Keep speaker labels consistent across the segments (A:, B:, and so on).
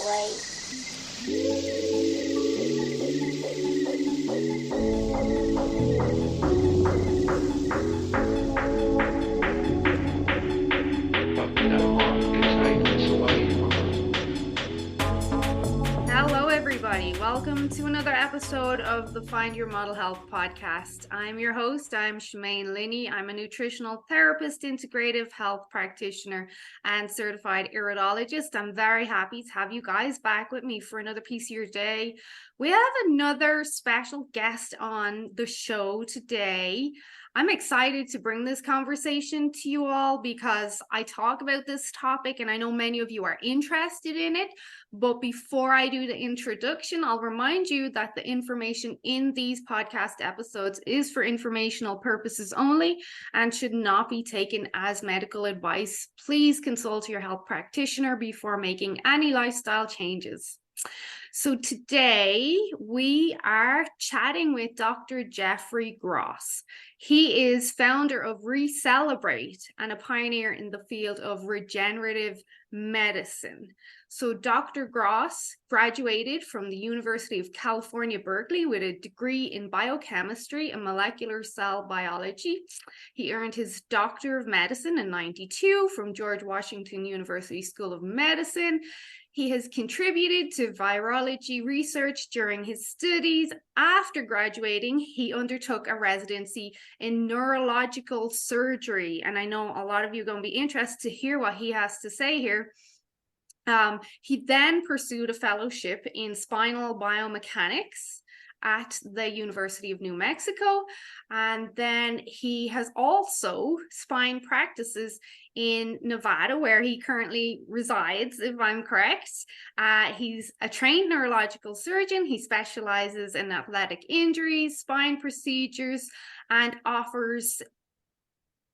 A: Hello, everybody. Welcome to another episode of the Find Your Model Health podcast. I'm your host. I'm Shemaine Linney. I'm a nutritional therapist, integrative health practitioner, and certified iridologist. I'm very happy to have you guys back with me for another piece of your day. We have another special guest on the show today. I'm excited to bring this conversation to you all because I talk about this topic and I know many of you are interested in it. But before I do the introduction, I'll remind you that the information in these podcast episodes is for informational purposes only and should not be taken as medical advice. Please consult your health practitioner before making any lifestyle changes. So today we are chatting with Dr. Jeffrey Gross. He is founder of Recelebrate and a pioneer in the field of regenerative medicine. So Dr. Gross graduated from the University of California, Berkeley with a degree in biochemistry and molecular cell biology. He earned his Doctor of Medicine in '92 from George Washington University School of Medicine. He has contributed to virology research during his studies. After graduating, he undertook a residency in neurological surgery. And I know a lot of you are going to be interested to hear what he has to say here. He then pursued a fellowship in spinal biomechanics at the University of New Mexico. And then he has also spine practices in Nevada, where he currently resides, if I'm correct. He's a trained neurological surgeon. He specializes in athletic injuries, spine procedures, and offers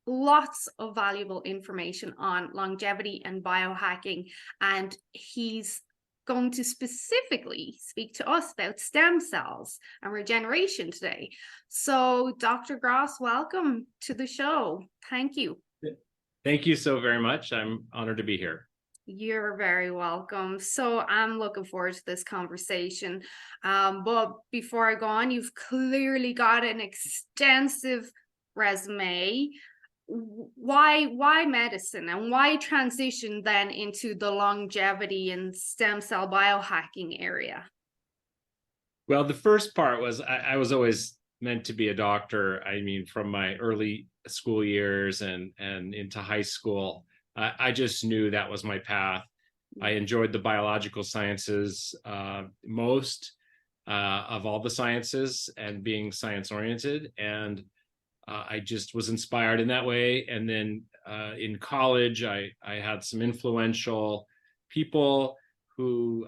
A: lots of valuable information on longevity and biohacking. And he's going to specifically speak to us about stem cells and regeneration today. So Dr. Gross, welcome to the show. Thank you.
B: Thank you so very much. I'm honored to be here.
A: You're very welcome. So I'm looking forward to this conversation. But before I go on, you've clearly got an extensive resume. Why medicine, and why transition then into the longevity and stem cell biohacking area?
B: Well, the first part was I was always meant to be a doctor. I mean, from my early school years and into high school, I just knew that was my path. I enjoyed the biological sciences most of all the sciences, and being science oriented, and I just was inspired in that way. And then in college, I had some influential people who,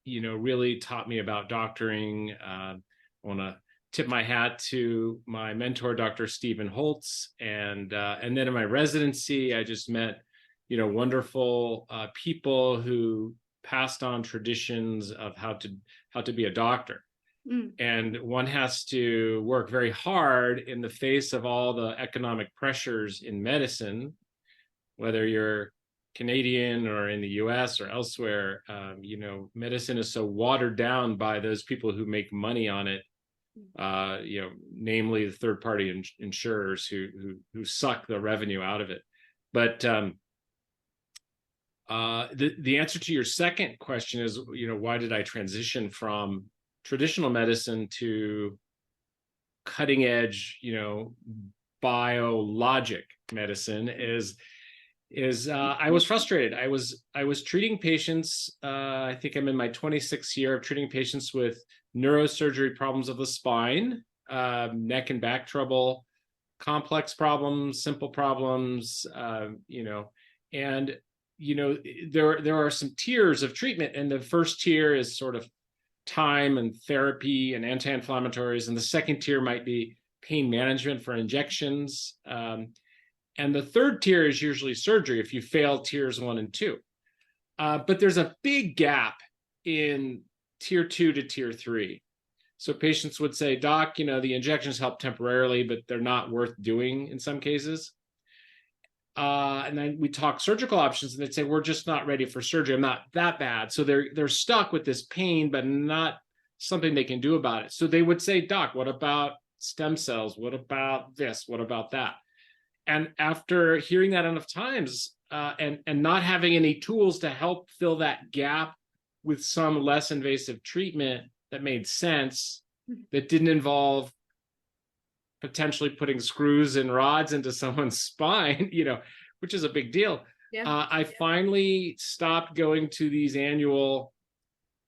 B: really taught me about doctoring. I want to tip my hat to my mentor, Dr. Stephen Holtz. And then in my residency, I just met, wonderful people who passed on traditions of how to be a doctor. And one has to work very hard in the face of all the economic pressures in medicine, whether you're Canadian or in the US or elsewhere. Medicine is so watered down by those people who make money on it, namely the third-party insurers who suck the revenue out of it. But the answer to your second question is, why did I transition from traditional medicine to cutting edge, biologic medicine is I was frustrated. I was treating patients. I think I'm in my 26th year of treating patients with neurosurgery problems of the spine, neck and back trouble, complex problems, simple problems, and there are some tiers of treatment, and the first tier is sort of time and therapy and anti-inflammatories, and the second tier might be pain management for injections, and the third tier is usually surgery if you fail tiers 1 and 2. But there's a big gap in tier 2 to tier 3. So patients would say, doc, the injections help temporarily, but they're not worth doing in some cases. And then we talk surgical options, and they'd say, we're just not ready for surgery. I'm not that bad. So they're stuck with this pain, but not something they can do about it. So they would say, Doc, what about stem cells? What about this? What about that? And after hearing that enough times, and not having any tools to help fill that gap with some less invasive treatment that made sense, that didn't involve potentially putting screws and rods into someone's spine, which is a big deal. I finally stopped going to these annual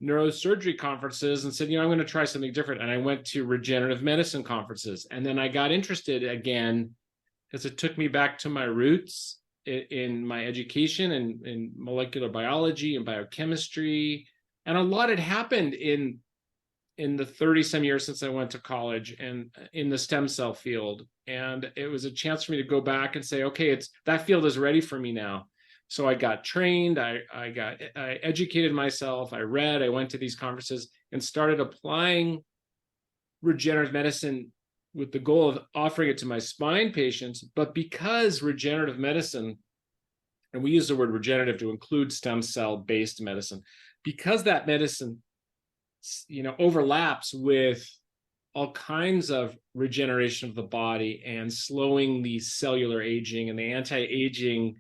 B: neurosurgery conferences and said, I'm going to try something different. And I went to regenerative medicine conferences. And then I got interested again because it took me back to my roots in my education and in molecular biology and biochemistry. And a lot had happened in the 30 some years since I went to college and in the stem cell field. And it was a chance for me to go back and say, okay, that field is ready for me now. So I got trained, I educated myself, I read, I went to these conferences and started applying regenerative medicine with the goal of offering it to my spine patients. But because regenerative medicine, and we use the word regenerative to include stem cell based medicine, because that medicine overlaps with all kinds of regeneration of the body and slowing the cellular aging and the anti-aging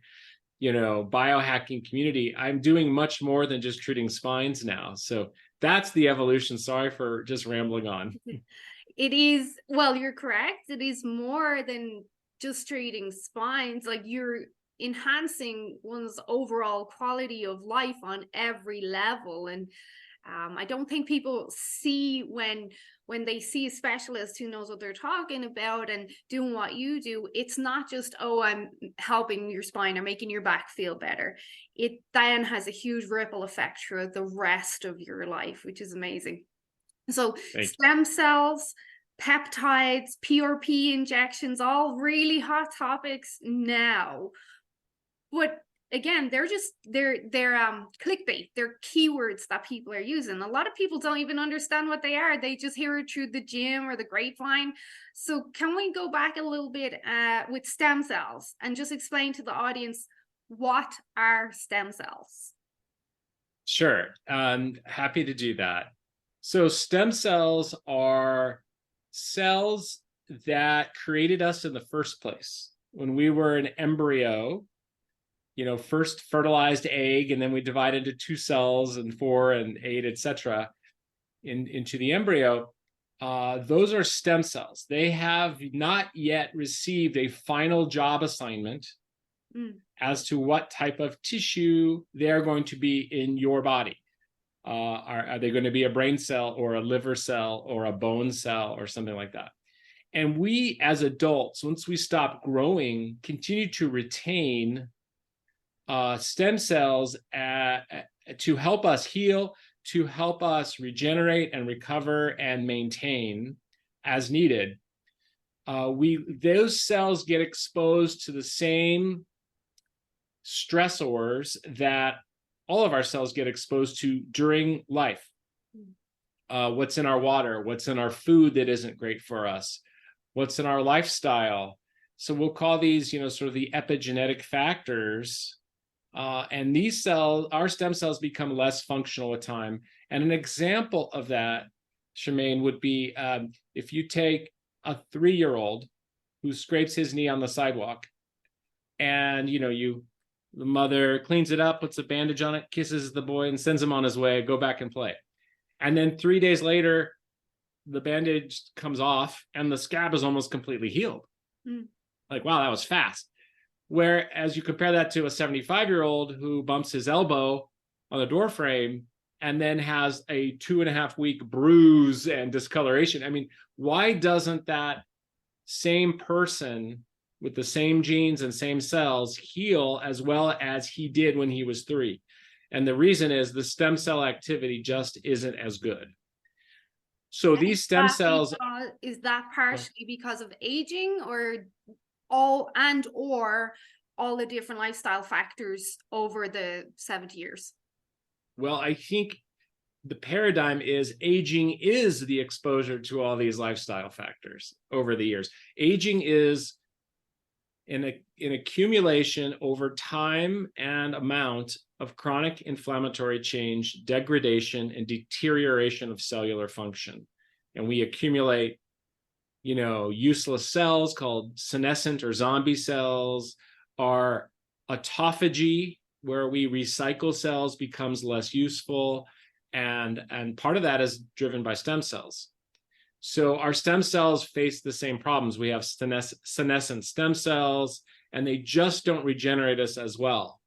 B: biohacking community, I'm doing much more than just treating spines now. So that's the evolution. Sorry for just rambling on.
A: It is, well, you're correct. It is more than just treating spines. Like, you're enhancing one's overall quality of life on every level. And I don't think people see when they see a specialist who knows what they're talking about and doing what you do, it's not just, oh, I'm helping your spine or making your back feel better. It then has a huge ripple effect throughout the rest of your life, which is amazing. So stem cells, peptides, PRP injections, all really hot topics now. But again, they're clickbait. They're keywords that people are using. A lot of people don't even understand what they are. They just hear it through the gym or the grapevine. So can we go back a little bit with stem cells and just explain to the audience, what are stem cells?
B: Sure. Happy to do that. So stem cells are cells that created us in the first place. When we were an embryo, first fertilized egg, and then we divide into 2 cells and 4 and 8, etc., into the embryo. Those are stem cells. They have not yet received a final job assignment as to what type of tissue they're going to be in your body. Are they going to be a brain cell or a liver cell or a bone cell or something like that? And we, as adults, once we stop growing, continue to retain stem cells to help us heal, to help us regenerate and recover and maintain as needed. Those cells get exposed to the same stressors that all of our cells get exposed to during life. What's in our water, what's in our food that isn't great for us, what's in our lifestyle. So we'll call these, sort of the epigenetic factors. And these cells, our stem cells, become less functional with time. And an example of that, Charmaine, would be if you take a 3-year-old who scrapes his knee on the sidewalk, and the mother cleans it up, puts a bandage on it, kisses the boy, and sends him on his way, go back and play. And then 3 days later, the bandage comes off and the scab is almost completely healed. Like, wow, that was fast. Whereas you compare that to a 75-year-old who bumps his elbow on the door frame and then has a 2.5-week bruise and discoloration. I mean, why doesn't that same person with the same genes and same cells heal as well as he did when he was 3? And the reason is the stem cell activity just isn't as good. So these stem cells...
A: Is that partially because of aging, or all the different lifestyle factors over the 70 years?
B: Well, I think the paradigm is aging is the exposure to all these lifestyle factors over the years. Aging is an accumulation over time and amount of chronic inflammatory change, degradation, and deterioration of cellular function. And we accumulate, useless cells called senescent or zombie cells. Our autophagy, where we recycle cells, becomes less useful. And part of that is driven by stem cells. So our stem cells face the same problems. We have senescent stem cells, and they just don't regenerate us as well.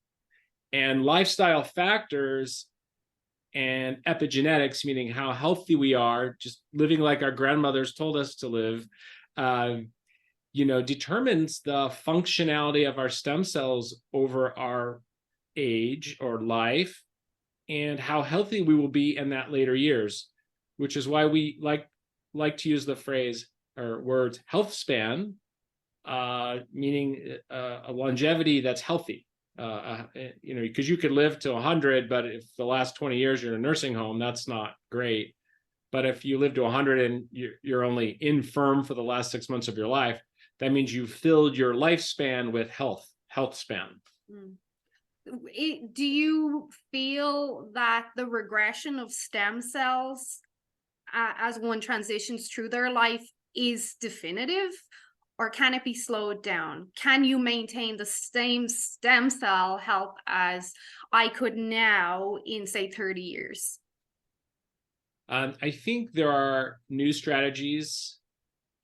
B: And lifestyle factors and epigenetics, meaning how healthy we are, just living like our grandmothers told us to live, determines the functionality of our stem cells over our age or life, and how healthy we will be in that later years, which is why we like to use the phrase or words health span, meaning a longevity that's healthy. Because you could live to 100, but if the last 20 years you're in a nursing home, that's not great. But if you live to 100 and you're only infirm for the last 6 months of your life, that means you filled your lifespan with health span.
A: Do you feel that the regression of stem cells as one transitions through their life is definitive, or can it be slowed down? Can you maintain the same stem cell health as I could now in, say, 30 years?
B: I think there are new strategies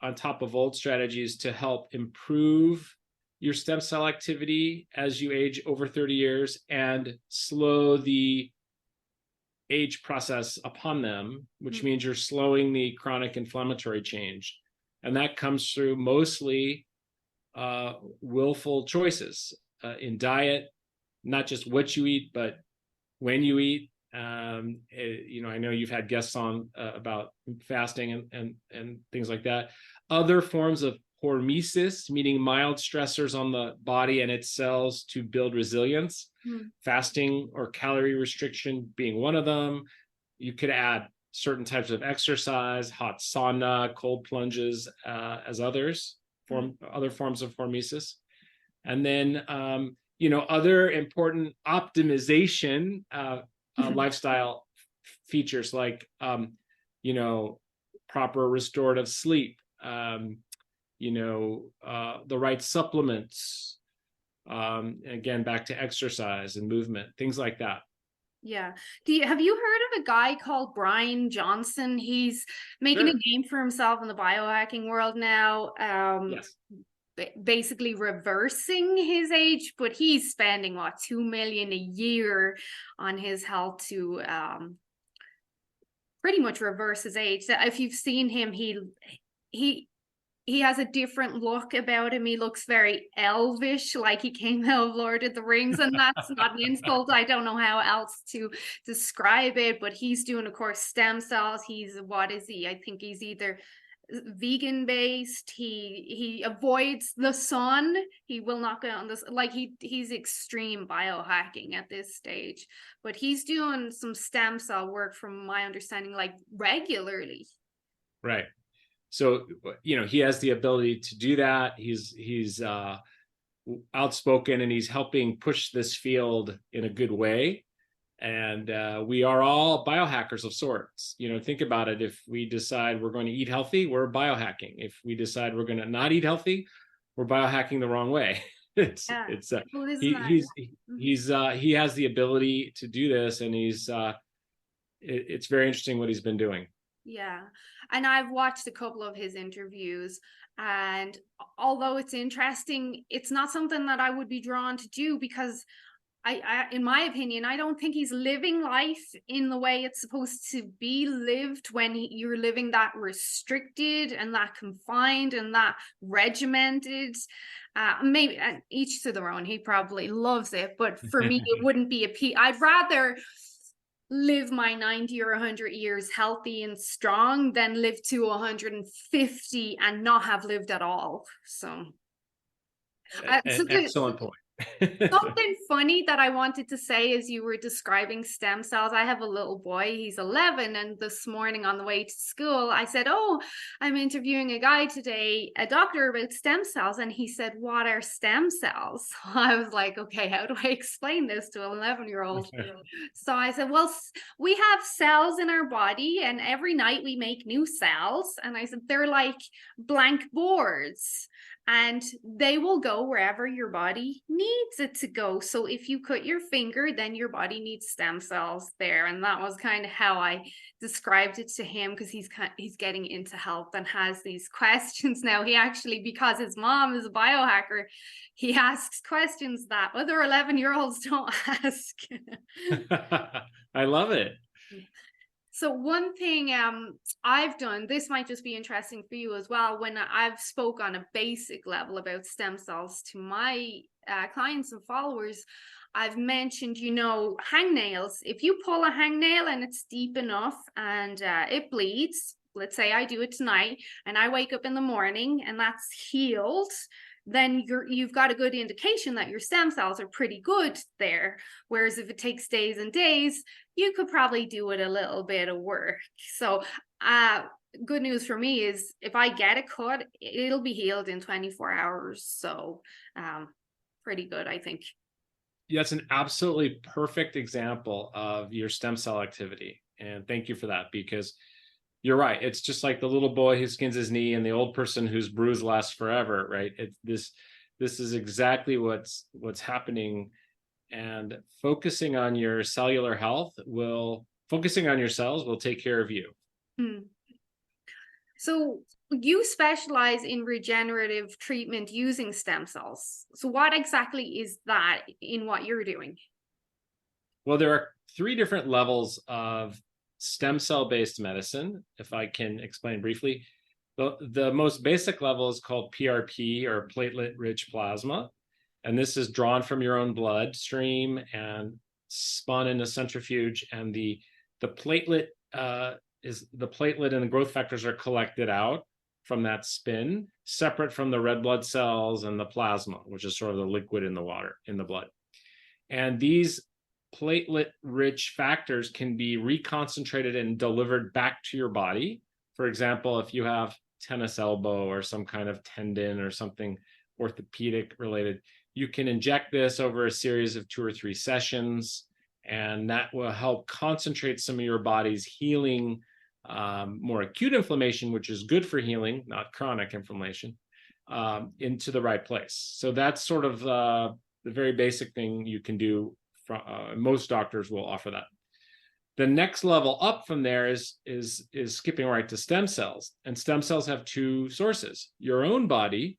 B: on top of old strategies to help improve your stem cell activity as you age over 30 years and slow the age process upon them, which means you're slowing the chronic inflammatory change. And that comes through mostly willful choices in diet, not just what you eat, but when you eat. I know you've had guests on about fasting and things like that. Other forms of hormesis, meaning mild stressors on the body and its cells to build resilience. Fasting or calorie restriction being one of them. You could add certain types of exercise, hot sauna, cold plunges as others, other forms of hormesis. And then, other important optimization lifestyle features like, proper restorative sleep, the right supplements, again, back to exercise and movement, things like that.
A: Yeah. Have you heard of a guy called Brian Johnson? He's making a name for himself in the biohacking world now.
B: Yes.
A: Basically reversing his age, but he's spending 2 million a year on his health to pretty much reverse his age. If you've seen him, he has a different look about him. He looks very elvish, like he came out of Lord of the Rings, and that's not an insult. I don't know how else to describe it, but he's doing, of course, stem cells. What is he? I think he's either vegan based. He avoids the sun. He will not go on this, like he's extreme biohacking at this stage, but he's doing some stem cell work from my understanding, like regularly.
B: Right. So, he has the ability to do that. He's outspoken, and he's helping push this field in a good way. And we are all biohackers of sorts. Think about it. If we decide we're going to eat healthy, we're biohacking. If we decide we're going to not eat healthy, we're biohacking the wrong way. He has the ability to do this, and it's very interesting what he's been doing.
A: Yeah. And I've watched a couple of his interviews, and although it's interesting, it's not something that I would be drawn to do, because I in my opinion, I don't think he's living life in the way it's supposed to be lived when you're living that restricted and that confined and that regimented. Maybe each to their own. He probably loves it, but for me, it wouldn't be I'd rather live my 90 or 100 years healthy and strong than live to 150 and not have lived at all. So
B: excellent point.
A: Something funny that I wanted to say as you were describing stem cells. I have a little boy, he's 11, and this morning on the way to school, I said, "Oh, I'm interviewing a guy today, a doctor about stem cells." And he said, "What are stem cells?" I was like, "Okay, how do I explain this to an 11-year-old?" So I said, "Well, we have cells in our body, and every night we make new cells." And I said, "They're like blank boards, and they will go wherever your body needs it to go. So if you cut your finger, then your body needs stem cells there." And that was kind of how I described it to him, because he's getting into health and has these questions now. He actually, because his mom is a biohacker, he asks questions that other 11-year-olds don't ask.
B: I love it.
A: So one thing I've done, this might just be interesting for you as well, when I've spoke on a basic level about stem cells to my clients and followers, I've mentioned, hangnails. If you pull a hangnail and it's deep enough and it bleeds, let's say I do it tonight and I wake up in the morning and that's healed, then you've got a good indication that your stem cells are pretty good there. Whereas if it takes days and days, you could probably do it a little bit of work. So good news for me is if I get a cut, it'll be healed in 24 hours. So pretty good, I think.
B: Yeah, that's an absolutely perfect example of your stem cell activity. And thank you for that, because you're right. It's just like the little boy who skins his knee and the old person whose bruise lasts forever, right? This is exactly what's happening. And focusing on your cellular health focusing on your cells will take care of you.
A: So you specialize in regenerative treatment using stem cells. So what exactly is that in what you're doing?
B: Well, there are 3 different levels of stem cell based medicine, if I can explain briefly. The most basic level is called PRP, or platelet rich plasma. And this is drawn from your own bloodstream and spun in a centrifuge. And the platelet and the growth factors are collected out from that spin, separate from the red blood cells and the plasma, which is sort of the liquid in the blood. And these platelet-rich factors can be reconcentrated and delivered back to your body. For example, if you have tennis elbow or some kind of tendon or something orthopedic related, you can inject this over a series of 2 or 3 sessions, and that will help concentrate some of your body's healing, more acute inflammation, which is good for healing, not chronic inflammation, into the right place. So that's sort of the very basic thing you can do. Most doctors will offer that. The next level up from there is skipping right to stem cells. And stem cells have 2 sources: your own body,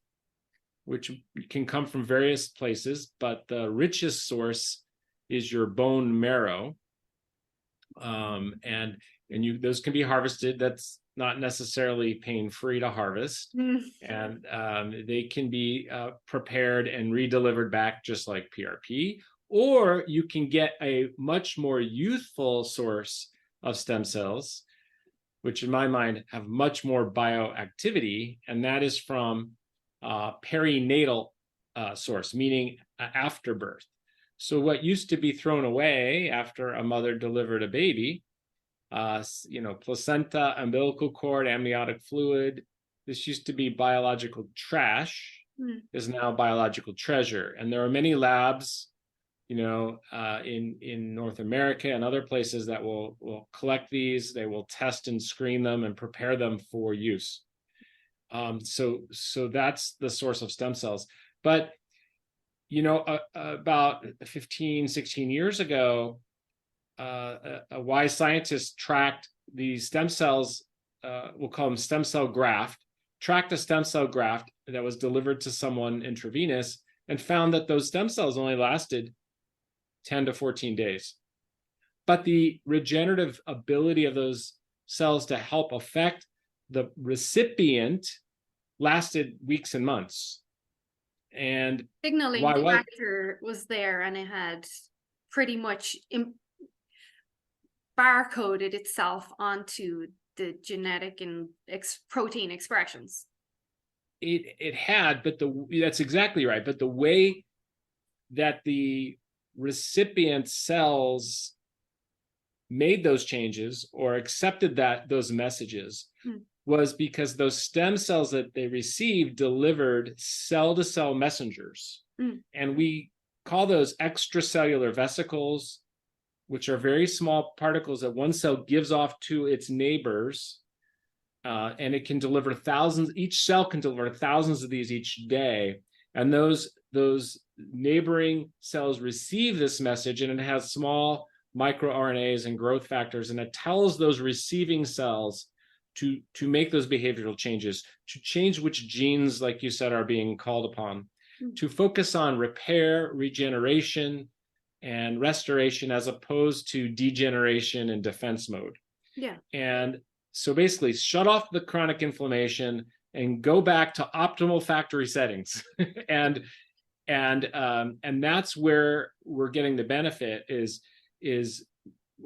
B: which can come from various places, but the richest source is your bone marrow. And those can be harvested. That's not necessarily pain-free to harvest. And they can be prepared and redelivered back just like PRP. Or you can get a much more youthful source of stem cells, which in my mind have much more bioactivity, and that is from perinatal source, meaning after birth. So what used to be thrown away after a mother delivered a baby, placenta, umbilical cord, amniotic fluid, this used to be biological trash, is now biological treasure. And there are many labs in North America and other places that will collect these. They will test and screen them and prepare them for use. So that's the source of stem cells. But about 15, 16 years ago, a wise scientist tracked these stem cells. We'll call them stem cell graft. Tracked a stem cell graft that was delivered to someone intravenous, and found that those stem cells only lasted 10 to 14 days. But the regenerative ability of those cells to help affect the recipient lasted weeks and months. And
A: signaling factor was there, and it had pretty much barcoded itself onto the genetic and protein expressions.
B: It had, but that's exactly right. But the way that the recipient cells made those changes or accepted those messages was because those stem cells that they received delivered cell-to-cell messengers. And we call those extracellular vesicles, which are very small particles that one cell gives off to its neighbors. And it can deliver thousands, each cell can deliver thousands of these each day. And those neighboring cells receive this message, and it has small microRNAs and growth factors, and it tells those receiving cells to make those behavioral changes, to change which genes, like you said, are being called upon, to focus on repair, regeneration, and restoration, as opposed to degeneration and defense mode.
A: Yeah.
B: And so basically shut off the chronic inflammation and go back to optimal factory settings. and that's where we're getting the benefit is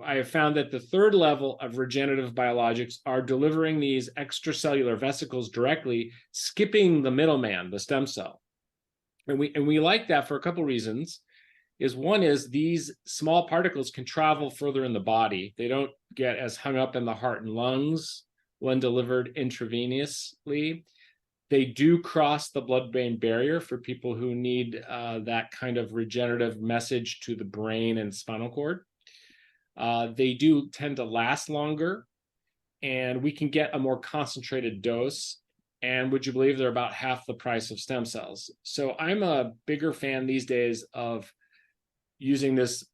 B: I have found that the third level of regenerative biologics are delivering these extracellular vesicles directly, skipping the middleman, the stem cell. And we like that for a couple reasons. One is these small particles can travel further in the body. They don't get as hung up in the heart and lungs when delivered intravenously. They do cross the blood-brain barrier for people who need that kind of regenerative message to the brain and spinal cord. They do tend to last longer, and we can get a more concentrated dose. And would you believe they're about half the price of stem cells? So I'm a bigger fan these days of using this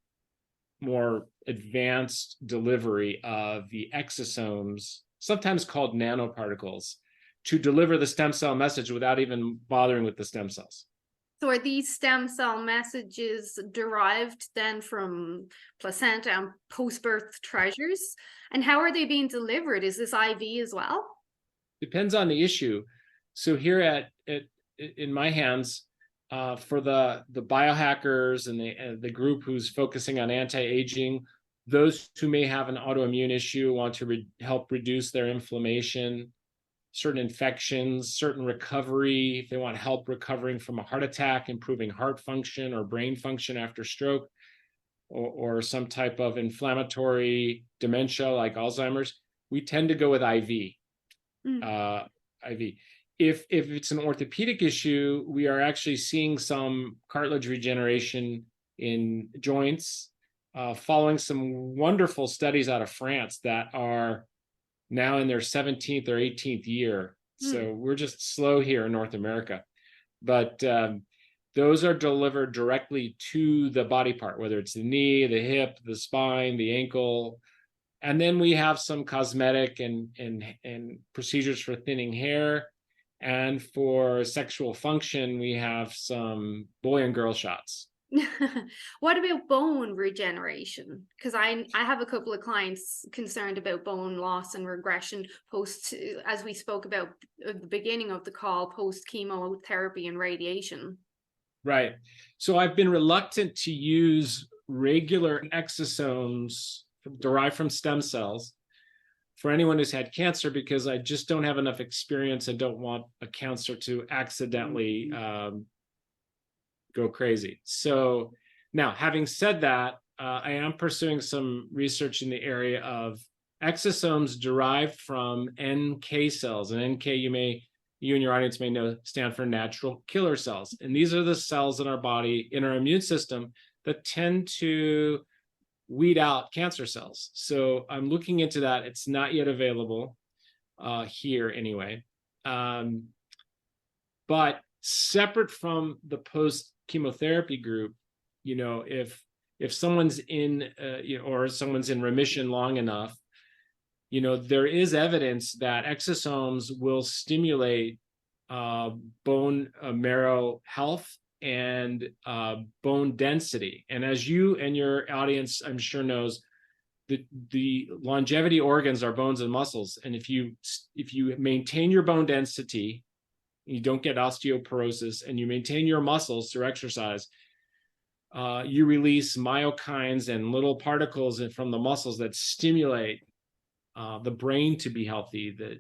B: more advanced delivery of the exosomes, sometimes called nanoparticles, to deliver the stem cell message without even bothering with the stem cells.
A: So are these stem cell messages derived then from placenta and post-birth treasures? And how are they being delivered? Is this IV as well?
B: Depends on the issue. So here in my hands, for the biohackers and the group who's focusing on anti-aging, those who may have an autoimmune issue, want to help reduce their inflammation, certain infections, certain recovery, if they want help recovering from a heart attack, improving heart function or brain function after stroke, or some type of inflammatory dementia like Alzheimer's, we tend to go with IV. IV. If it's an orthopedic issue, we are actually seeing some cartilage regeneration in joints, following some wonderful studies out of France that are now in their 17th or 18th year. So we're just slow here in North America. But those are delivered directly to the body part, whether it's the knee, the hip, the spine, the ankle. And then we have some cosmetic and procedures for thinning hair. And for sexual function, we have some boy and girl shots.
A: What about bone regeneration? Because I have a couple of clients concerned about bone loss and regression post, as we spoke about at the beginning of the call, post chemotherapy and radiation.
B: Right. So I've been reluctant to use regular exosomes derived from stem cells for anyone who's had cancer, because I just don't have enough experience and don't want a cancer to accidentally go crazy. So now, having said that, I am pursuing some research in the area of exosomes derived from NK cells. And NK, you and your audience may know, stand for natural killer cells. And these are the cells in our body, in our immune system, that tend to weed out cancer cells. So I'm looking into that. It's not yet available here anyway. But separate from the post-chemotherapy group, if someone's in, or someone's in remission long enough, there is evidence that exosomes will stimulate bone marrow health and bone density. And as you and your audience, I'm sure, knows, the longevity organs are bones and muscles. And if you maintain your bone density, you don't get osteoporosis, and you maintain your muscles through exercise, you release myokines and little particles from the muscles that stimulate the brain to be healthy, that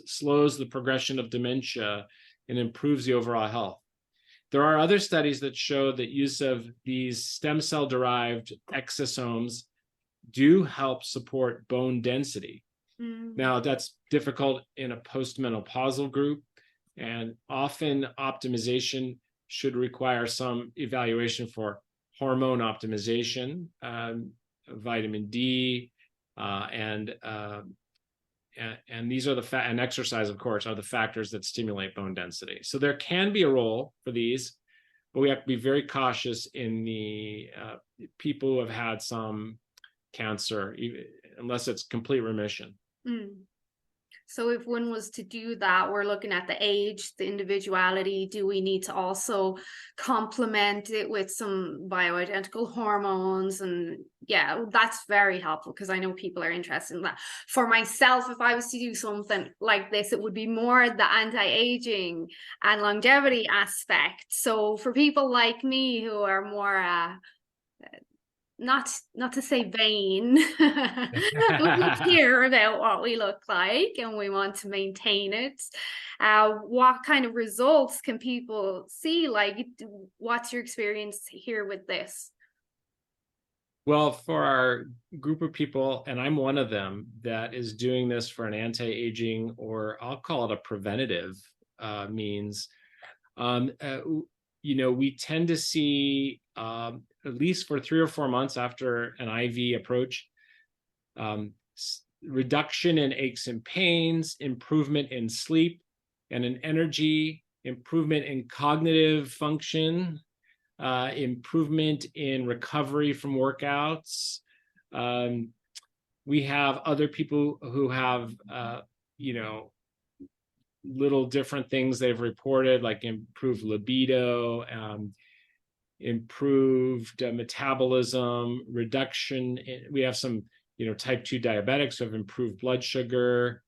B: slows the progression of dementia and improves the overall health. There are other studies that show that use of these stem cell derived exosomes do help support bone density. Now, that's difficult in a postmenopausal group, and often optimization should require some evaluation for hormone optimization, vitamin D, and these are and exercise, of course, are the factors that stimulate bone density. So there can be a role for these, but we have to be very cautious in the people who have had some cancer, unless it's complete remission.
A: So if one was to do that, we're looking at the age, the individuality. Do we need to also complement it with some bioidentical hormones? And yeah, that's very helpful, because I know people are interested in that. For myself, if I was to do something like this, it would be more the anti-aging and longevity aspect. So for people like me who are more not to say vain, but we care about what we look like and we want to maintain it. What kind of results can people see? Like, what's your experience here with this?
B: Well, for our group of people, and I'm one of them, that is doing this for an anti-aging, or I'll call it a preventative means, we tend to see, at least for 3 or 4 months after an IV approach, reduction in aches and pains, improvement in sleep and in energy, improvement in cognitive function, improvement in recovery from workouts. We have other people who have, little different things they've reported, like improved libido, improved metabolism, reduction. We have some, type 2 diabetics who have improved blood sugar.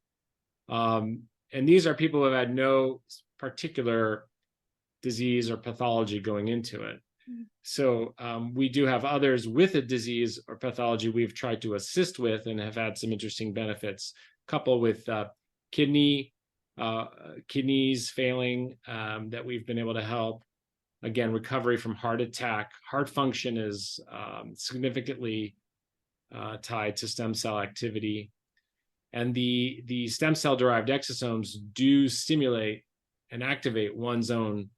B: And these are people who have had no particular disease or pathology going into it. So we do have others with a disease or pathology we've tried to assist with and have had some interesting benefits, coupled with kidneys failing, that we've been able to help. Again, recovery from heart attack. Heart function is significantly tied to stem cell activity. And the stem cell derived exosomes do stimulate and activate one's own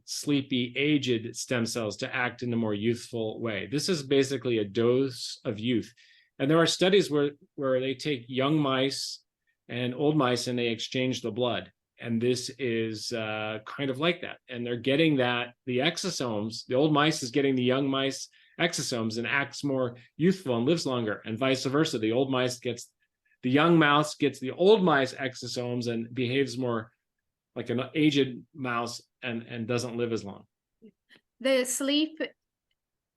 B: sleepy, aged stem cells to act in a more youthful way. This is basically a dose of youth. And there are studies where they take young mice and old mice and they exchange the blood. And this is kind of like that. And they're getting the exosomes, the old mice is getting the young mice exosomes and acts more youthful and lives longer, and vice versa. The young mouse gets the old mice exosomes and behaves more like an aged mouse and doesn't live as long.
A: The sleep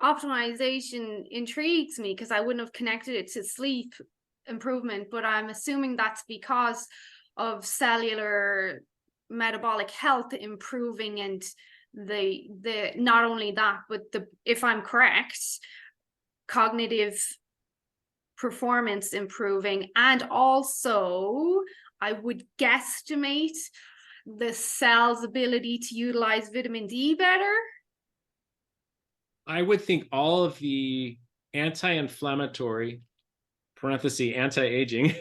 A: optimization intrigues me, because I wouldn't have connected it to sleep improvement, but I'm assuming that's because of cellular metabolic health improving, and the not only that, but if I'm correct, cognitive performance improving, and also I would guesstimate the cell's ability to utilize vitamin D better.
B: I would think all of the anti-inflammatory (anti-aging)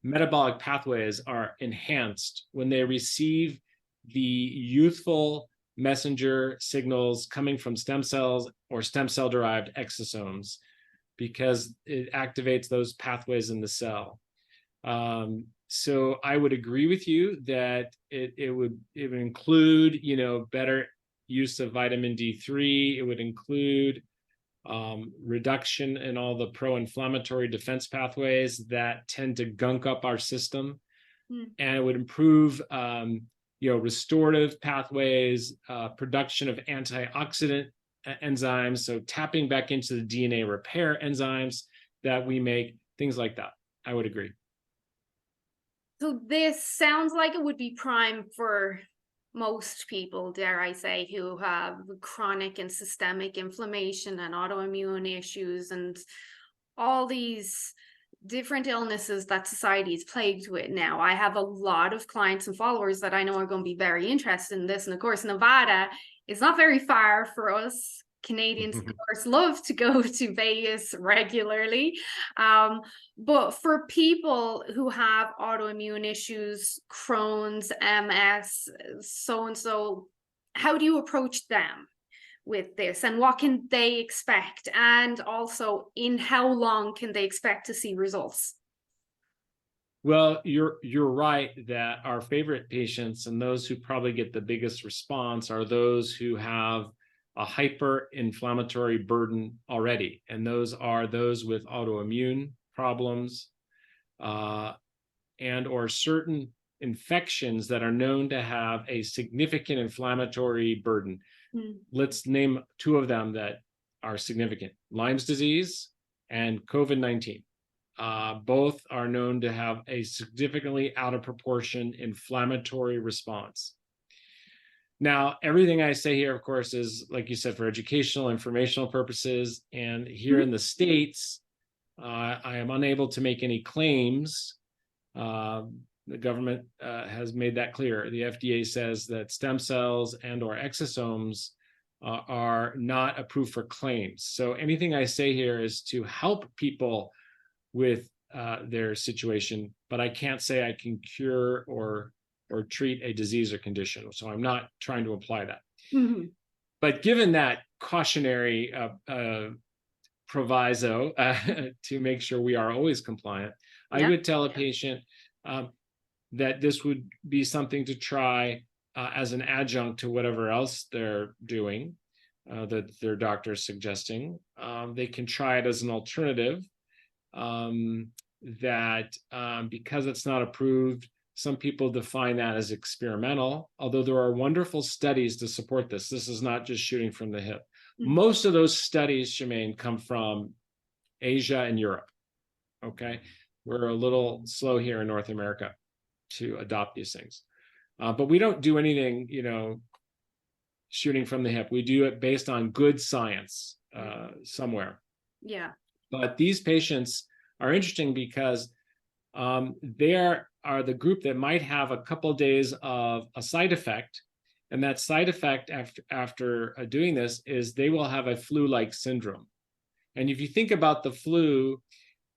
B: metabolic pathways are enhanced when they receive the youthful messenger signals coming from stem cells or stem cell derived exosomes, because it activates those pathways in the cell. So I would agree with you that it would include, better use of vitamin D3. It would include reduction in all the pro-inflammatory defense pathways that tend to gunk up our system. And it would improve, restorative pathways, production of antioxidant enzymes, so tapping back into the DNA repair enzymes that we make, things like that. I would agree.
A: So this sounds like it would be prime for most people, dare I say, who have chronic and systemic inflammation and autoimmune issues and all these different illnesses that society is plagued with now. I have a lot of clients and followers that I know are going to be very interested in this. And of course, Nevada is not very far for us. Canadians, of course, love to go to Vegas regularly. But for people who have autoimmune issues, Crohn's, MS, so and so, how do you approach them with this, and what can they expect, and also in how long can they expect to see results?
B: Well, you're right that our favorite patients and those who probably get the biggest response are those who have a hyper-inflammatory burden already, and those are those with autoimmune problems and or certain infections that are known to have a significant inflammatory burden. Let's name two of them that are significant: Lyme's disease and COVID-19. Both are known to have a significantly out of proportion inflammatory response. Now, everything I say here, of course, is, like you said, for educational, informational purposes. And here in the States, I am unable to make any claims. The government has made that clear. The FDA says that stem cells and or exosomes are not approved for claims. So anything I say here is to help people with their situation, but I can't say I can cure or treat a disease or condition. So I'm not trying to imply that. But given that cautionary proviso to make sure we are always compliant, I would tell a patient that this would be something to try as an adjunct to whatever else they're doing that their doctor is suggesting. They can try it as an alternative. Because it's not approved, some people define that as experimental, although there are wonderful studies to support this. This is not just shooting from the hip. Most of those studies, Shemaine, come from Asia and Europe. Okay. We're a little slow here in North America to adopt these things. But we don't do anything, shooting from the hip. We do it based on good science somewhere.
A: Yeah.
B: But these patients are interesting because they are the group that might have a couple of days of a side effect. And that side effect after doing this is they will have a flu-like syndrome. And if you think about the flu,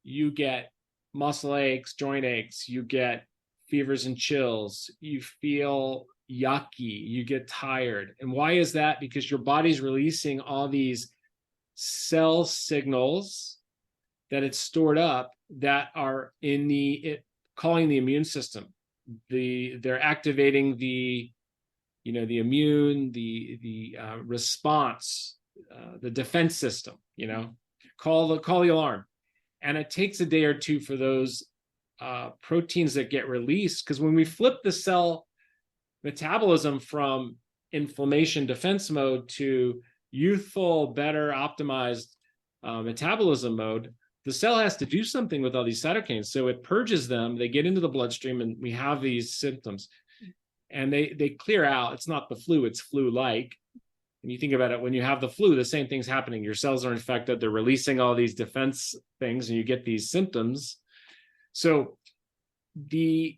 B: you get muscle aches, joint aches, you get fevers and chills, you feel yucky, you get tired. And why is that? Because your body's releasing all these cell signals that it's stored up that are in calling the immune system. They're activating the immune, the response, the defense system. Call the alarm, and it takes a day or two for those proteins that get released. Because when we flip the cell metabolism from inflammation defense mode to youthful, better optimized metabolism mode, the cell has to do something with all these cytokines. So it purges them, they get into the bloodstream, and we have these symptoms. And they clear out. It's not the flu, it's flu-like. And you think about it, when you have the flu, the same thing's happening. Your cells are infected, they're releasing all these defense things, and you get these symptoms. So the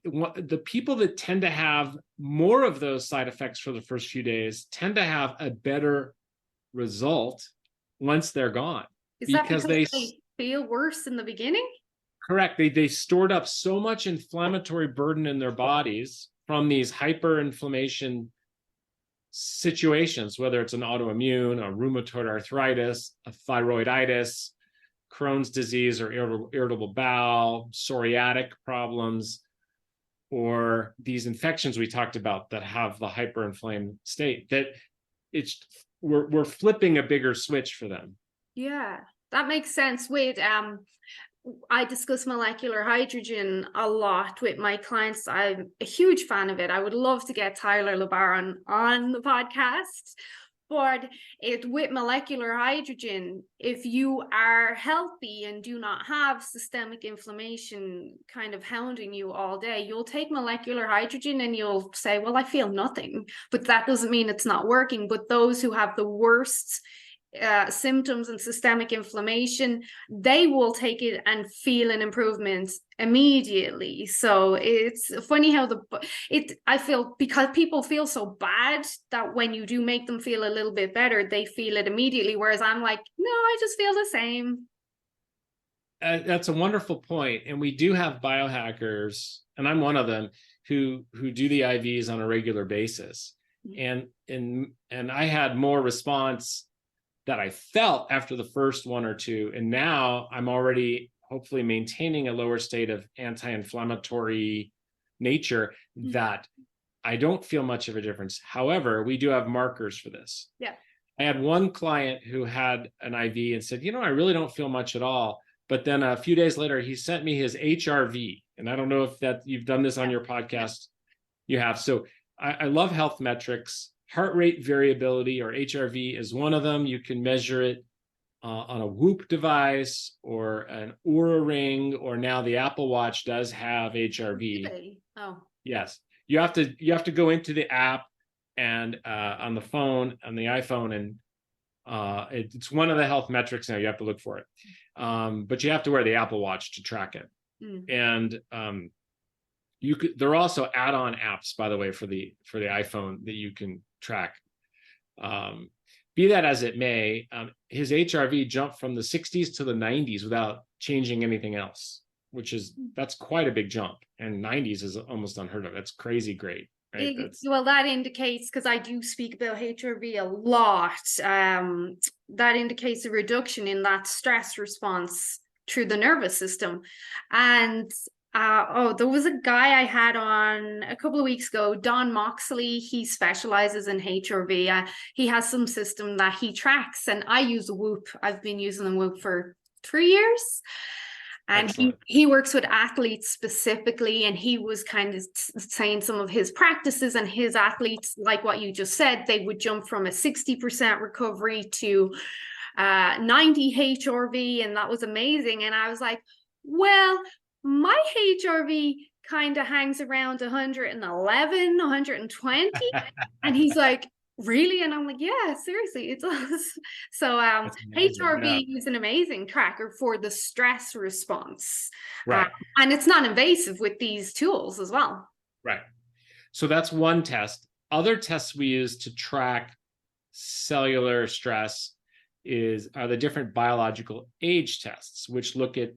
B: people that tend to have more of those side effects for the first few days tend to have a better result once they're gone.
A: Is that because they feel worse in the beginning?
B: Correct. They stored up so much inflammatory burden in their bodies from these hyperinflammation situations, whether it's an autoimmune, a rheumatoid arthritis, a thyroiditis, Crohn's disease, or irritable bowel, psoriatic problems, or these infections we talked about that have the hyperinflamed state, that we're flipping a bigger switch for them.
A: Yeah, that makes sense. Wait, I discuss molecular hydrogen a lot with my clients. I'm a huge fan of it. I would love to get Tyler LeBaron on the podcast. But with molecular hydrogen, if you are healthy and do not have systemic inflammation kind of hounding you all day, you'll take molecular hydrogen and you'll say, well, I feel nothing. But that doesn't mean it's not working. But those who have the worst symptoms and systemic inflammation, they will take it and feel an improvement immediately. So it's funny how I feel, because people feel so bad, that when you do make them feel a little bit better, they feel it immediately. Whereas I'm like, no, I just feel the same.
B: That's a wonderful point. And we do have biohackers, and I'm one of them, who do the IVs on a regular basis. And I had more response that I felt after the first one or two. And now I'm already hopefully maintaining a lower state of anti-inflammatory nature that I don't feel much of a difference. However, we do have markers for this.
A: Yeah.
B: I had one client who had an IV and said, I really don't feel much at all. But then a few days later, he sent me his HRV. And I don't know if that you've done this on your podcast. You have. So I love health metrics. Heart rate variability, or HRV, is one of them. You can measure it on a Whoop device or an Oura Ring, or now the Apple Watch does have HRV.
A: Really? Oh,
B: yes. You have to go into the app and on the phone, on the iPhone, and it's one of the health metrics now. You have to look for it, but you have to wear the Apple Watch to track it. And there are also add-on apps, by the way, for the iPhone that you can track. Be that as it may, his HRV jumped from the 60s to the 90s without changing anything else, that's quite a big jump. And 90s is almost unheard of. That's crazy great. Right?
A: Well, that indicates, because I do speak about HRV a lot, that indicates a reduction in that stress response through the nervous system. And there was a guy I had on a couple of weeks ago, Don Moxley. He specializes in HRV. He has some system that he tracks, and I use Whoop. I've been using the Whoop for 3 years. And he works with athletes specifically, and he was kind of saying some of his practices, and his athletes, like what you just said, they would jump from a 60% recovery to 90 HRV, and that was amazing. And I was like, well, my HRV kind of hangs around 111, 120. And he's like, really? And I'm like, yeah, seriously, it does. So HRV is an amazing tracker for the stress response.
B: Right.
A: And it's not invasive with these tools as well.
B: Right. So that's one test. Other tests we use to track cellular stress are the different biological age tests, which look at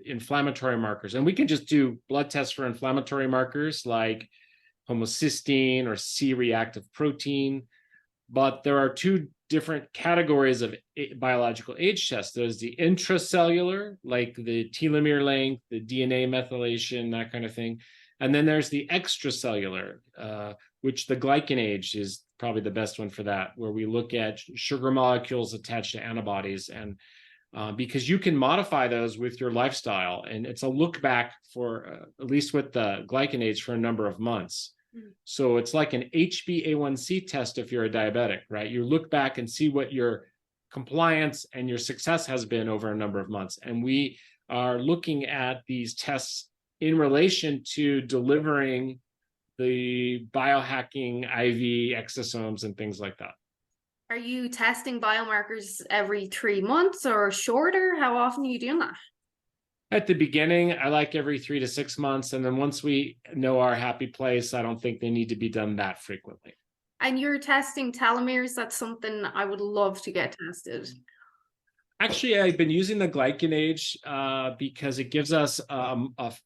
B: inflammatory markers. And we can just do blood tests for inflammatory markers like homocysteine or C-reactive protein. But there are two different categories of biological age tests. There's the intracellular, like the telomere length, the DNA methylation, that kind of thing. And then there's the extracellular, which the glycan age is probably the best one for that, where we look at sugar molecules attached to antibodies. And because you can modify those with your lifestyle. And it's a look back for, at least with the glycan age, for a number of months. So it's like an HbA1c test if you're a diabetic, right? You look back and see what your compliance and your success has been over a number of months. And we are looking at these tests in relation to delivering the biohacking IV exosomes and things like that.
A: Are you testing biomarkers every 3 months or shorter? How often are you doing that?
B: At the beginning, I like every 3 to 6 months. And then once we know our happy place, I don't think they need to be done that frequently.
A: And you're testing telomeres. That's something I would love to get tested.
B: Actually, I've been using the glycan age because it gives us a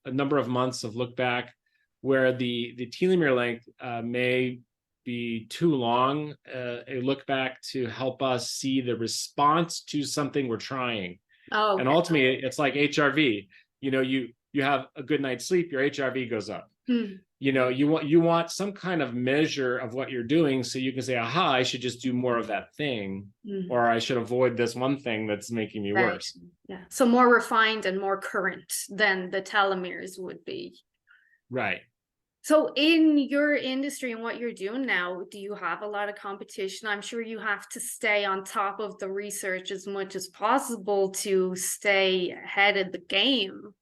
B: number of months of look back, where the telomere length may be too long, a look back to help us see the response to something we're trying. Oh, okay. And ultimately, it's like HRV. You have a good night's sleep, your HRV goes up. You want some kind of measure of what you're doing, so you can say, aha, I should just do more of that thing, or I should avoid this one thing that's making me worse.
A: Yeah. So more refined and more current than the telomeres would be.
B: Right.
A: So in your industry and what you're doing now, do you have a lot of competition? I'm sure you have to stay on top of the research as much as possible to stay ahead of the game.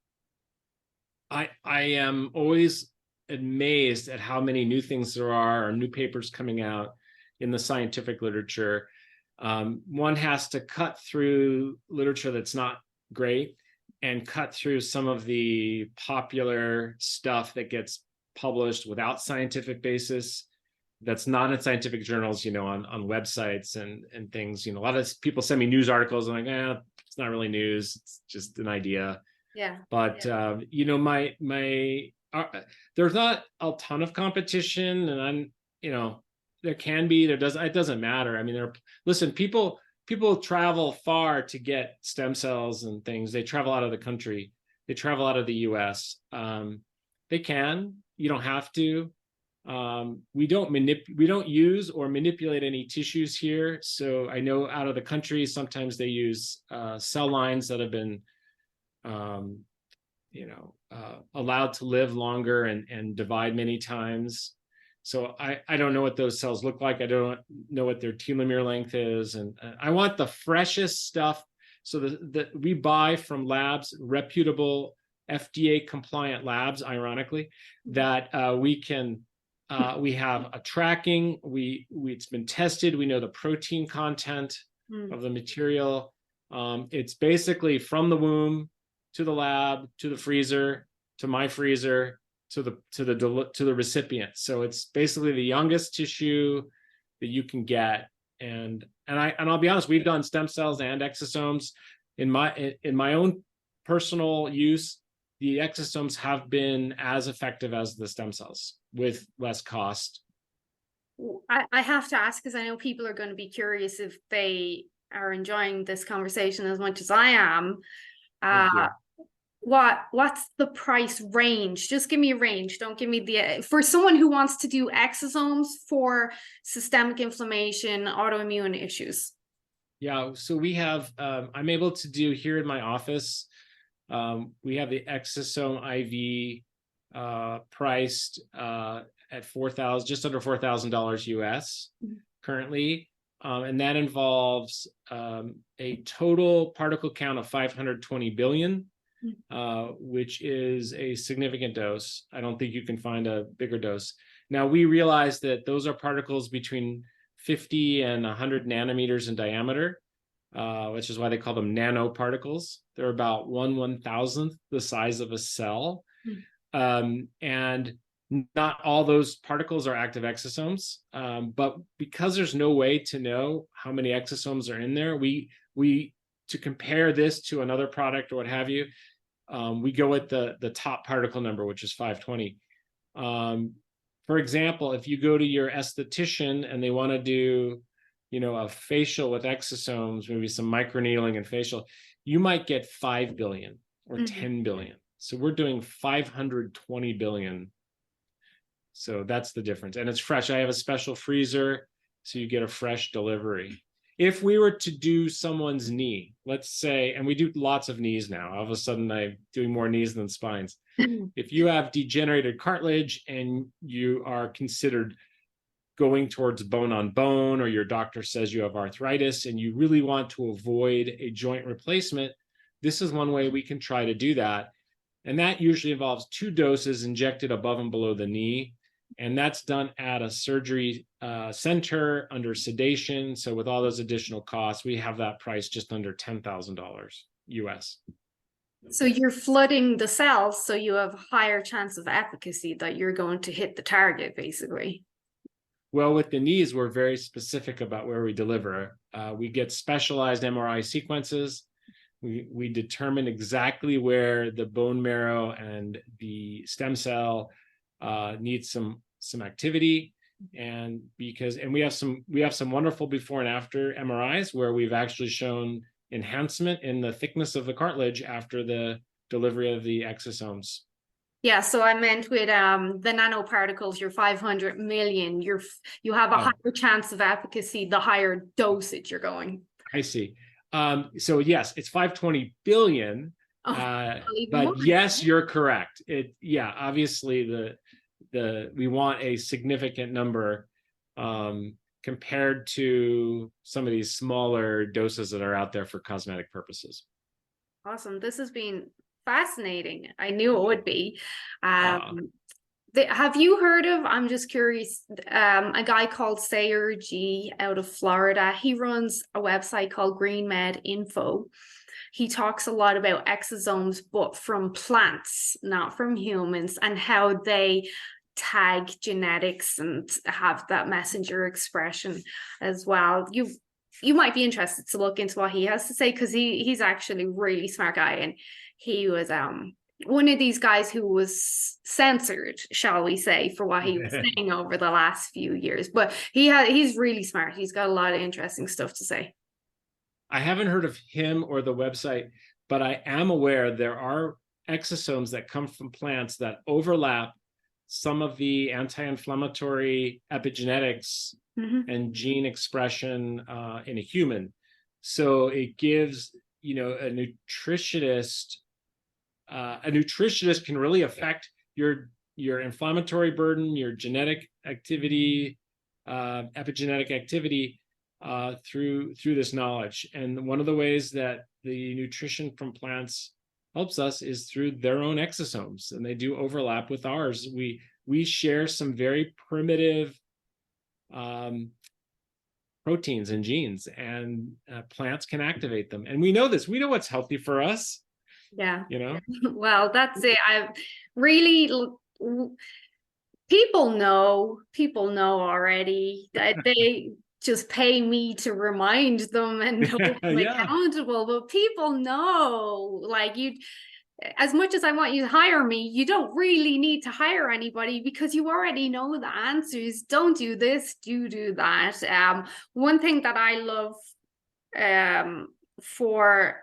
B: I am always amazed at how many new things there are, or new papers coming out in the scientific literature. One has to cut through literature that's not great and cut through some of the popular stuff that gets published without scientific basis, that's not in scientific journals, on websites and things. A lot of people send me news articles and I'm like, it's not really news, it's just an idea.
A: Yeah.
B: But there's not a ton of competition, and there can be, it doesn't matter. I mean, listen, people travel far to get stem cells and things. They travel out of the country, they travel out of the US. You don't have to. We don't use or manipulate any tissues here. So I know out of the country, sometimes they use cell lines that have been allowed to live longer and divide many times. So I don't know what those cells look like. I don't know what their telomere length is. And I want the freshest stuff. So that we buy from labs, reputable FDA compliant labs, ironically, that we have a tracking, it's been tested. We know the protein content of the material. It's basically from the womb to the lab, to the freezer, to my freezer, to the recipient. So it's basically the youngest tissue that you can get. And I'll be honest, we've done stem cells and exosomes. In my own personal use, the exosomes have been as effective as the stem cells with less cost.
A: I have to ask, because I know people are going to be curious if they are enjoying this conversation as much as I am. What's the price range? Just give me a range. Don't give me for someone who wants to do exosomes for systemic inflammation, autoimmune issues.
B: Yeah, so we have, I'm able to do here in my office, we have the exosome IV priced at just under $4,000 US currently. And that involves a total particle count of 520 billion, which is a significant dose. I don't think you can find a bigger dose. Now, we realize that those are particles between 50 and 100 nanometers in diameter, which is why they call them nanoparticles. They're about 1/1000th the size of a cell. And not all those particles are active exosomes, but because there's no way to know how many exosomes are in there, we to compare this to another product or what have you, we go with the top particle number, which is 520. For example, if you go to your esthetician and they want to do, a facial with exosomes, maybe some microneedling and facial, you might get 5 billion or 10 billion. So we're doing 520 billion. So that's the difference. And it's fresh. I have a special freezer, so you get a fresh delivery. If we were to do someone's knee, let's say, and we do lots of knees now, all of a sudden I'm doing more knees than spines. If you have degenerated cartilage and you are considered going towards bone on bone, or your doctor says you have arthritis and you really want to avoid a joint replacement, this is one way we can try to do that. And that usually involves 2 doses injected above and below the knee. And that's done at a surgery center under sedation. So with all those additional costs, we have that price just under $10,000 US.
A: So you're flooding the cells, so you have a higher chance of efficacy that you're going to hit the target, basically.
B: Well, with the knees, we're very specific about where we deliver. We get specialized MRI sequences. We determine exactly where the bone marrow and the stem cell needs some activity, and we have some wonderful before and after MRIs where we've actually shown enhancement in the thickness of the cartilage after the delivery of the exosomes.
A: Yeah, so I meant with the nanoparticles, your 500 million, you have a higher chance of efficacy the higher dosage you're going.
B: I see. So yes, it's 520 billion. But yes, you're correct. Obviously we want a significant number compared to some of these smaller doses that are out there for cosmetic purposes.
A: Awesome. This has been fascinating. I knew it would be. Have you heard of, I'm just curious, a guy called Sayer G out of Florida? He runs a website called Green Med Info. He talks a lot about exosomes, but from plants, not from humans, and how they tag genetics and have that messenger expression as well. You might be interested to look into what he has to say, because he's actually a really smart guy, and he was one of these guys who was censored, shall we say, for what he was saying over the last few years. But he's really smart. He's got a lot of interesting stuff to say.
B: I haven't heard of him or the website, but I am aware there are exosomes that come from plants that overlap some of the anti-inflammatory epigenetics and gene expression in a human. So it gives, a nutritionist can really affect your inflammatory burden, your genetic activity, epigenetic activity through this knowledge. And one of the ways that the nutrition from plants helps us is through their own exosomes, and they do overlap with ours. We share some very primitive proteins and genes, and plants can activate them. And we know this. We know what's healthy for us.
A: Yeah. Well, that's it. I really, people know already that they just pay me to remind them and hold them accountable. But people know, like, as much as I want you to hire me, you don't really need to hire anybody, because you already know the answers. Don't do this, do that. One thing that I love for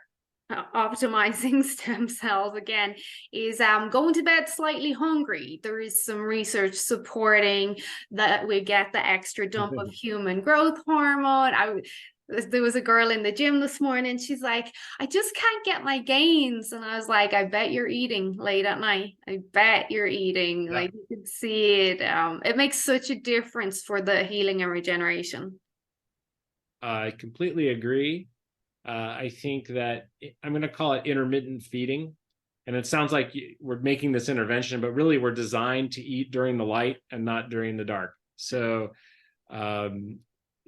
A: optimizing stem cells again is going to bed slightly hungry. There is some research supporting that we get the extra dump of human growth hormone. There was a girl in the gym this morning. She's like, I just can't get my gains. And I was like, I bet you're eating late at night. I bet you're eating. Yeah. Like, you can see it. It makes such a difference for the healing and regeneration.
B: I completely agree. I think that I'm going to call it intermittent feeding. And it sounds like we're making this intervention, but really we're designed to eat during the light and not during the dark. So,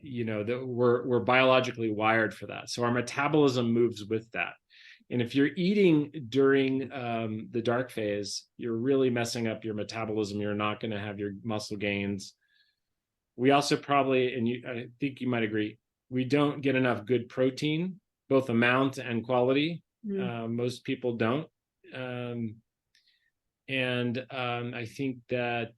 B: we're biologically wired for that. So our metabolism moves with that. And if you're eating during the dark phase, you're really messing up your metabolism. You're not going to have your muscle gains. We also probably, and I think you might agree, we don't get enough good protein, both amount and quality. Most people don't. I think that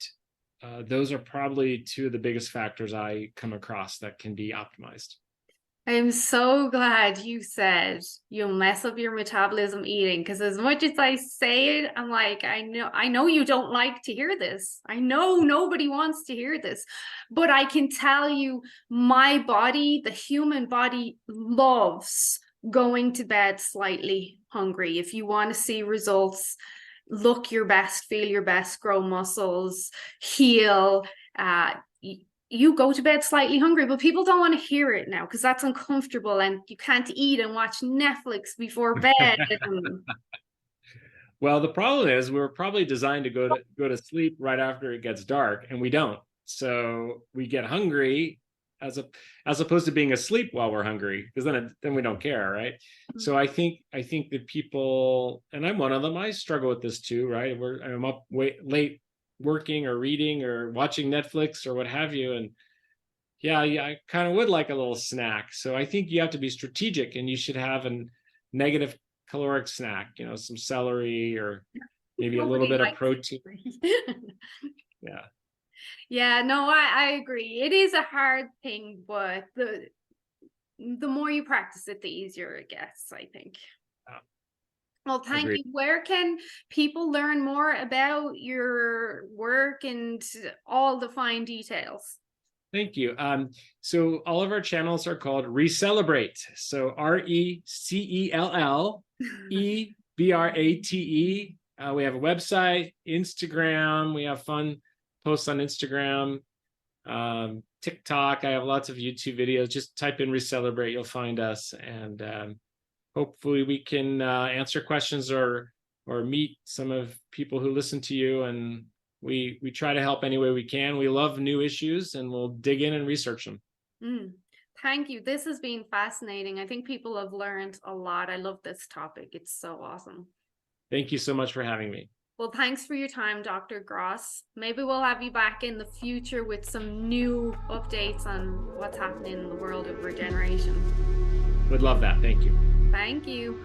B: those are probably two of the biggest factors I come across that can be optimized.
A: I'm so glad you said you'll mess up your metabolism eating, because as much as I say it, I'm like, I know you don't like to hear this. I know nobody wants to hear this, but I can tell you, my body, the human body, loves going to bed slightly hungry. If you want to see results, look your best, feel your best, grow muscles, heal, you go to bed slightly hungry. But people don't want to hear it now, because that's uncomfortable, and you can't eat and watch Netflix before bed.
B: Well, the problem is we're probably designed to go to sleep right after it gets dark, and we don't. So we get hungry as opposed to being asleep while we're hungry, because then we don't care, right? So I think that people, and I'm one of them, I struggle with this too, right? I'm up late working or reading or watching Netflix or what have you, and yeah, I kind of would like a little snack. So I think you have to be strategic, and you should have a negative caloric snack, some celery or maybe a little bit of protein.
A: Yeah, no, I agree. It is a hard thing, but the more you practice it, the easier it gets, I think. Well, thank you. Where can people learn more about your work and all the fine details?
B: Thank you. So all of our channels are called Recelebrate. So ReCellEbrate. We have a website, Instagram. We have fun posts on Instagram, TikTok. I have lots of YouTube videos. Just type in Recelebrate, you'll find us. And hopefully we can answer questions or meet some of people who listen to you and we try to help any way we can. We love new issues, and we'll dig in and research them.
A: Thank you. This has been fascinating. I think people have learned a lot. I love this topic. It's so awesome.
B: Thank you so much for having me.
A: Well, thanks for your time, Dr. Gross. Maybe we'll have you back in the future with some new updates on what's happening in the world of regeneration.
B: Would love that. Thank you.
A: Thank you.